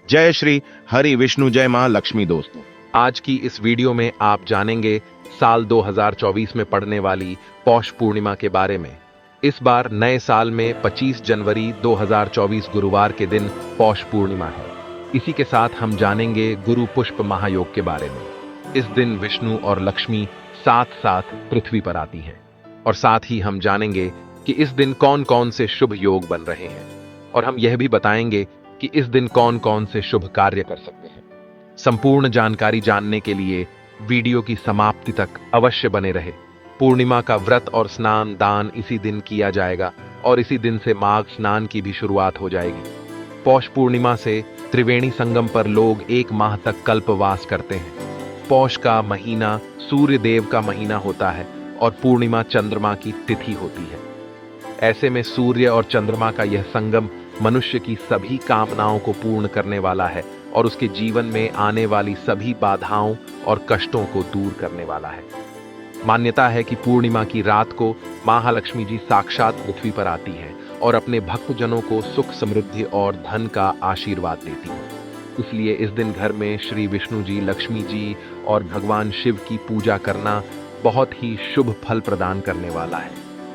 जय श्री हरि विष्णु जय मां लक्ष्मी। दोस्तों, आज की इस वीडियो में आप जानेंगे साल 2024 में पड़ने वाली पौष पूर्णिमा के बारे में। इस बार नए साल में 25 जनवरी 2024 गुरुवार के दिन पौष पूर्णिमा है। इसी के साथ हम जानेंगे गुरु पुष्प महायोग के बारे में। इस दिन विष्णु और लक्ष्मी साथ साथ पृथ्वी पर आती हैं। और साथ ही हम जानेंगे कि इस दिन कौन कौन से शुभ योग बन रहे हैं। और हम यह भी बताएंगे कि इस दिन कौन कौन से शुभ कार्य कर सकते हैं। संपूर्ण जानकारी जानने के लिए वीडियो की समाप्ति तक अवश्य बने रहे। पूर्णिमा का व्रत और स्नान दान इसी दिन किया जाएगा और इसी दिन से माघ स्नान की भी शुरुआत हो जाएगी। पौष पूर्णिमा से त्रिवेणी संगम पर लोग 1 माह तक कल्पवास करते हैं। पौष का महीना सूर्य देव का महीना होता है और पूर्णिमा चंद्रमा की तिथि होती है। ऐसे में सूर्य और चंद्रमा का यह संगम मनुष्य की सभी कामनाओं को पूर्ण करने वाला है और उसके जीवन में आने वाली सभी बाधाओं और कष्टों को दूर करने वाला है। मान्यता है कि पूर्णिमा की रात को महालक्ष्मी जी साक्षात पृथ्वी पर आती हैं और अपने भक्तजनों को सुख समृद्धि और धन का आशीर्वाद देती हैं। इसलिए इस दिन घर में श्री विष्णु जी, लक्ष्मी जी और भगवान शिव की पूजा करना बहुत ही शुभ फल प्रदान करने वाला है।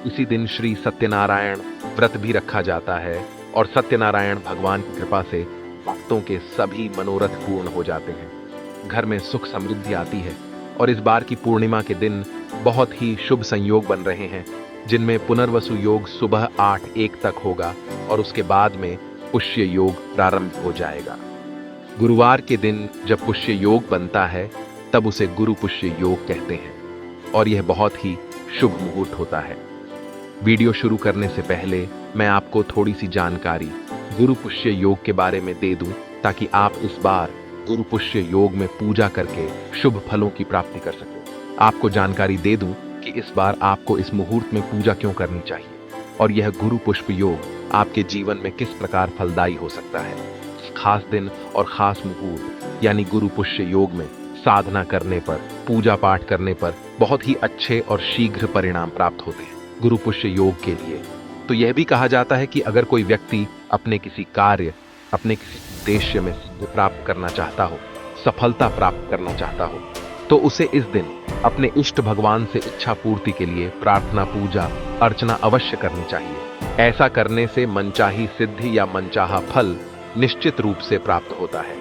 इसी दिन श्री सत्यनारायण व्रत भी रखा जाता है और सत्यनारायण भगवान की कृपा से भक्तों के सभी मनोरथ पूर्ण हो जाते हैं। घर में सुख समृद्धि आती है और इस बार की पूर्णिमा के दिन बहुत ही शुभ संयोग बन रहे हैं, जिनमें पुनर्वसु योग सुबह 8:01 तक होगा और उसके बाद में पुष्य योग प्रारंभ हो जाएगा। गुरुवार के दिन जब पुष्य योग बनता है तब उसे गुरु पुष्य योग कहते हैं और यह बहुत ही शुभ मुहूर्त होता है। वीडियो शुरू करने से पहले मैं आपको थोड़ी सी जानकारी गुरु पुष्य योग के बारे में दे दूं, ताकि आप इस बार गुरु पुष्य योग में पूजा करके शुभ फलों की प्राप्ति कर सकें। आपको जानकारी दे दूं कि इस बार आपको इस मुहूर्त में पूजा क्यों करनी चाहिए और यह गुरु पुष्प योग आपके जीवन में किस प्रकार फलदायी हो सकता है। इस खास दिन और खास मुहूर्त यानी गुरु पुष्य योग में साधना करने पर, पूजा पाठ करने पर बहुत ही अच्छे और शीघ्र परिणाम प्राप्त होते हैं। गुरु पुष्य योग के लिए तो यह भी कहा जाता है कि अगर कोई व्यक्ति अपने किसी कार्य, अपने किसी उद्देश्य में सिद्धि प्राप्त करना चाहता हो, सफलता प्राप्त करना चाहता हो, तो उसे इस दिन अपने इष्ट भगवान से इच्छा पूर्ति के लिए प्रार्थना, पूजा अर्चना अवश्य करनी चाहिए। ऐसा करने से मनचाही सिद्धि या मनचाहा फल निश्चित रूप से प्राप्त होता है।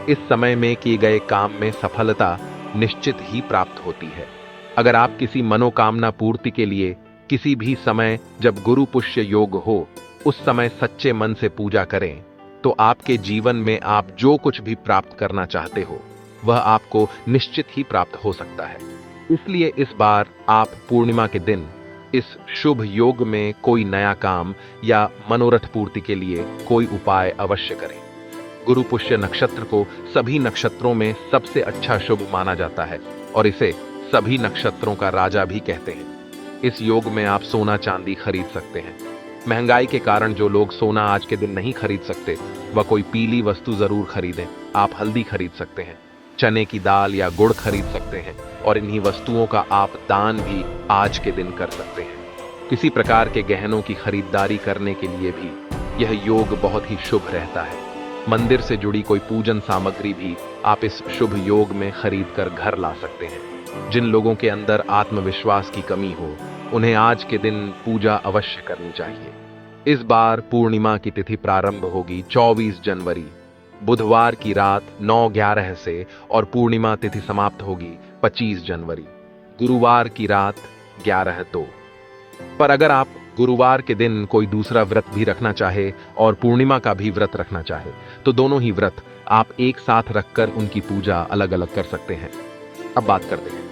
इस समय में किए गए काम में सफलता निश्चित ही प्राप्त होती है। अगर आप किसी मनोकामना पूर्ति के लिए किसी भी समय जब गुरु पुष्य योग हो, उस समय सच्चे मन से पूजा करें तो आपके जीवन में आप जो कुछ भी प्राप्त करना चाहते हो वह आपको निश्चित ही प्राप्त हो सकता है। इसलिए इस बार आप पूर्णिमा के दिन इस शुभ योग में कोई नया काम या मनोरथ पूर्ति के लिए कोई उपाय अवश्य करें। गुरु पुष्य नक्षत्र को सभी नक्षत्रों में सबसे अच्छा शुभ माना जाता है और इसे सभी नक्षत्रों का राजा भी कहते हैं। इस योग में आप सोना चांदी खरीद सकते हैं। महंगाई के कारण जो लोग सोना आज के दिन नहीं खरीद सकते वह कोई पीली वस्तु जरूर खरीदें। आप हल्दी खरीद सकते हैं, चने की दाल या गुड़ खरीद सकते हैं और इन्हीं वस्तुओं का आप दान भी आज के दिन कर सकते हैं। किसी प्रकार के गहनों की खरीदारी करने के लिए भी यह योग बहुत ही शुभ रहता है। मंदिर से जुड़ी कोई पूजन सामग्री भी आप इस शुभ योग में खरीद कर घर ला सकते हैं। जिन लोगों के अंदर आत्मविश्वास की कमी हो उन्हें आज के दिन पूजा अवश्य करनी चाहिए। इस बार पूर्णिमा की तिथि प्रारंभ होगी 24 जनवरी बुधवार की रात 9:11 से और पूर्णिमा तिथि समाप्त होगी 25 जनवरी गुरुवार की रात 11:02। पर अगर आप गुरुवार के दिन कोई दूसरा व्रत भी रखना चाहे और पूर्णिमा का भी व्रत रखना चाहे तो दोनों ही व्रत आप एक साथ रखकर उनकी पूजा अलग अलग कर सकते हैं। अब बात करते हैं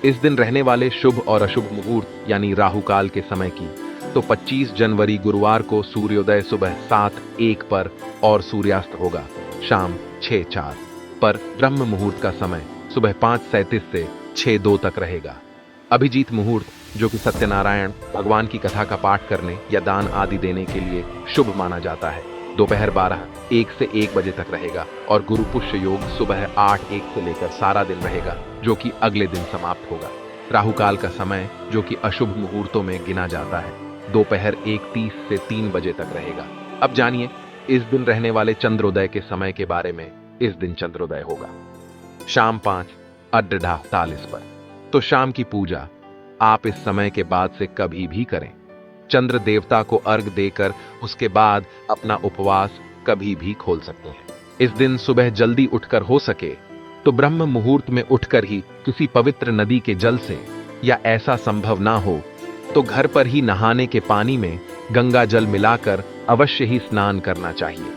इस दिन रहने वाले शुभ और अशुभ मुहूर्त यानी राहु काल के समय की। तो 25 जनवरी गुरुवार को सूर्योदय सुबह 7:01 पर और सूर्यास्त होगा शाम 6:04 पर। ब्रह्म मुहूर्त का समय सुबह 5:37 से 6:02 तक रहेगा। अभिजीत मुहूर्त जो कि सत्यनारायण भगवान की कथा का पाठ करने या दान आदि देने के लिए शुभ माना जाता है, दोपहर 12:01 से 1 बजे तक रहेगा और गुरु पुष्य योग सुबह 8:01 से लेकर सारा दिन रहेगा, जो कि अगले दिन समाप्त होगा। राहु काल का समय जो कि अशुभ मुहूर्तों में गिना जाता है, दोपहर 1:30 से 3 बजे तक रहेगा। अब जानिए इस दिन रहने वाले चंद्रोदय के समय के बारे में। इस दिन चंद्रोदय होगा शाम 5:48 पर। तो शाम की पूजा आप इस समय के बाद से कभी भी करें। चंद्र देवता को अर्घ देकर उसके बाद अपना उपवास कभी भी खोल सकते हैं। इस दिन सुबह जल्दी उठकर हो सके तो ब्रह्म मुहूर्त में उठकर ही किसी पवित्र नदी के जल से, या ऐसा संभव ना हो तो घर पर ही नहाने के पानी में गंगा जल मिलाकर अवश्य ही स्नान करना चाहिए।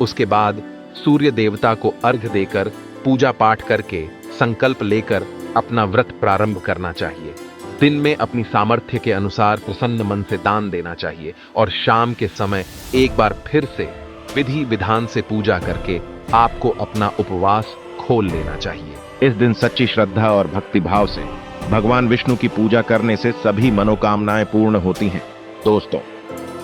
उसके बाद सूर्य देवता को अर्घ देकर पूजा पाठ करके संकल्प लेकर अपना व्रत प्रारंभ करना चाहिए। दिन में अपनी सामर्थ्य के अनुसार प्रसन्न मन से दान देना चाहिए और शाम के समय एक बार फिर से विधि विधान से पूजा करके आपको अपना उपवास खोल लेना चाहिए। इस दिन सच्ची श्रद्धा और भक्ति भाव से भगवान विष्णु की पूजा करने से सभी मनोकामनाएं पूर्ण होती हैं। दोस्तों,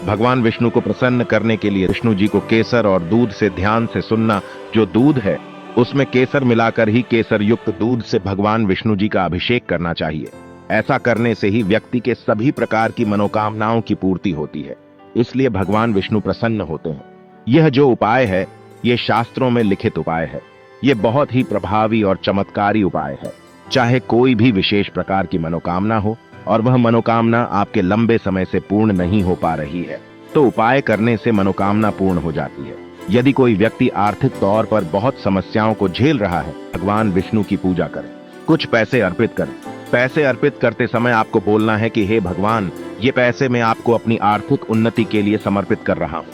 भगवान विष्णु को प्रसन्न करने के लिए विष्णु जी को केसर और दूध से ध्यान से सुनना। जो दूध है उसमें केसर मिलाकर ही केसर युक्त दूध से भगवान विष्णु जी का अभिषेक करना चाहिए। ऐसा करने से ही व्यक्ति के सभी प्रकार की मनोकामनाओं की पूर्ति होती है, इसलिए भगवान विष्णु प्रसन्न होते हैं। यह जो उपाय है ये शास्त्रों में लिखित उपाय है। ये बहुत ही प्रभावी और चमत्कारी उपाय है। चाहे कोई भी विशेष प्रकार की मनोकामना हो और वह मनोकामना आपके लंबे समय से पूर्ण नहीं हो पा रही है तो उपाय करने से मनोकामना पूर्ण हो जाती है। यदि कोई व्यक्ति आर्थिक तौर पर बहुत समस्याओं को झेल रहा है, भगवान विष्णु की पूजा करें, कुछ पैसे अर्पित करें। पैसे अर्पित करते समय आपको बोलना है कि हे भगवान, ये पैसे मैं आपको अपनी आर्थिक उन्नति के लिए समर्पित कर रहा हूँ,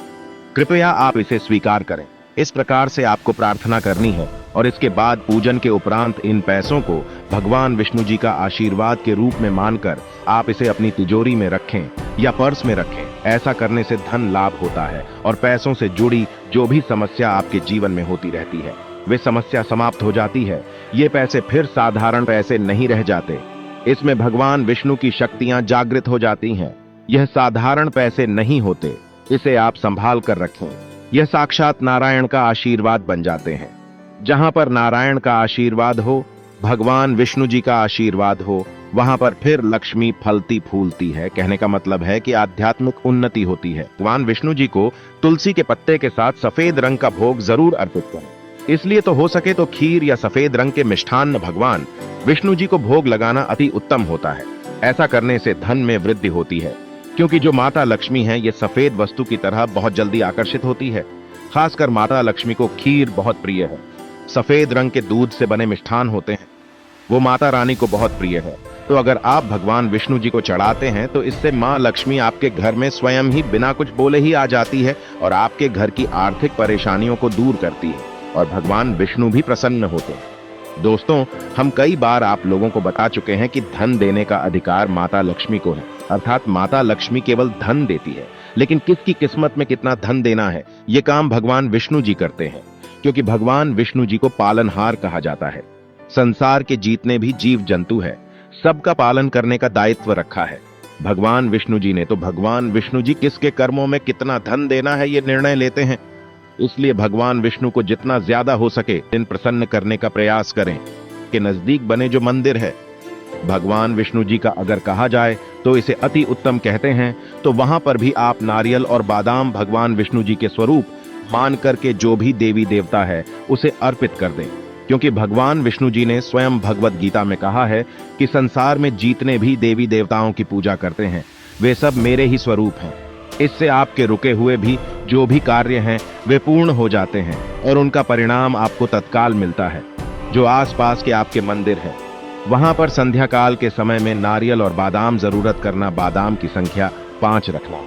कृपया आप इसे स्वीकार करें। इस प्रकार से आपको प्रार्थना करनी है और इसके बाद पूजन के उपरांत इन पैसों को भगवान विष्णु जी का आशीर्वाद के रूप में मानकर आप इसे अपनी तिजोरी में रखें या पर्स में रखें। ऐसा करने से धन लाभ होता है और पैसों से जुड़ी जो भी समस्या आपके जीवन में होती रहती है वे समस्या समाप्त हो जाती है। ये पैसे फिर साधारण पैसे नहीं रह जाते, इसमें भगवान विष्णु की शक्तियां जागृत हो जाती हैं। यह साधारण पैसे नहीं होते, इसे आप संभाल कर रखें। यह साक्षात नारायण का आशीर्वाद बन जाते हैं। जहां पर नारायण का आशीर्वाद हो, भगवान विष्णु जी का आशीर्वाद हो, वहां पर फिर लक्ष्मी फलती फूलती है। कहने का मतलब है कि आध्यात्मिक उन्नति होती है। भगवान विष्णु जी को तुलसी के पत्ते के साथ सफेद रंग का भोग जरूर अर्पित करें। इसलिए तो हो सके तो खीर या सफेद रंग के मिष्ठान्न भगवान विष्णु जी को भोग लगाना अति उत्तम होता है। ऐसा करने से धन में वृद्धि होती है, क्योंकि जो माता लक्ष्मी है ये सफेद वस्तु की तरह बहुत जल्दी आकर्षित होती है। खासकर माता लक्ष्मी को खीर बहुत प्रिय है। सफेद रंग के दूध से बने मिष्ठान होते हैं, वो माता रानी को बहुत प्रिय है। तो अगर आप भगवान विष्णु जी को चढ़ाते हैं तो इससे माँ लक्ष्मी आपके घर में स्वयं ही बिना कुछ बोले ही आ जाती है और आपके घर की आर्थिक परेशानियों को दूर करती है और भगवान विष्णु भी प्रसन्न होते हैं। दोस्तों, हम कई बार आप लोगों को बता चुके हैं कि धन देने का अधिकार माता लक्ष्मी को है, अर्थात माता लक्ष्मी केवल धन देती है, लेकिन किसकी किस्मत में कितना धन देना है ये काम भगवान विष्णु जी करते हैं, क्योंकि भगवान विष्णु जी को पालनहार कहा जाता है। संसार के जितने भी जीव जंतु है सबका पालन करने का दायित्व रखा है भगवान विष्णु जी ने। तो भगवान विष्णु जी किसके कर्मों में कितना धन देना है ये निर्णय लेते हैं। इसलिए भगवान विष्णु को जितना ज्यादा हो सके इन प्रसन्न करने का प्रयास करें। के नजदीक बने जो मंदिर है भगवान विष्णु जी का अगर कहा जाए तो इसे अति उत्तम कहते हैं, तो वहां पर भी आप नारियल और बादाम भगवान विष्णु जी के स्वरूप मान करके जो भी देवी देवता है उसे अर्पित कर दें, क्योंकि भगवान विष्णु जी ने स्वयं भगवत गीता में कहा है कि संसार में जितने भी देवी देवताओं की पूजा करते हैं वे सब मेरे ही स्वरूप हैं। इससे आपके रुके हुए भी जो भी कार्य हैं वे पूर्ण हो जाते हैं और उनका परिणाम आपको तत्काल मिलता है। जो आसपास के आपके मंदिर है वहां पर संध्या काल के समय में नारियल और बादाम जरूरत करना, बादाम की संख्या 5 रखना।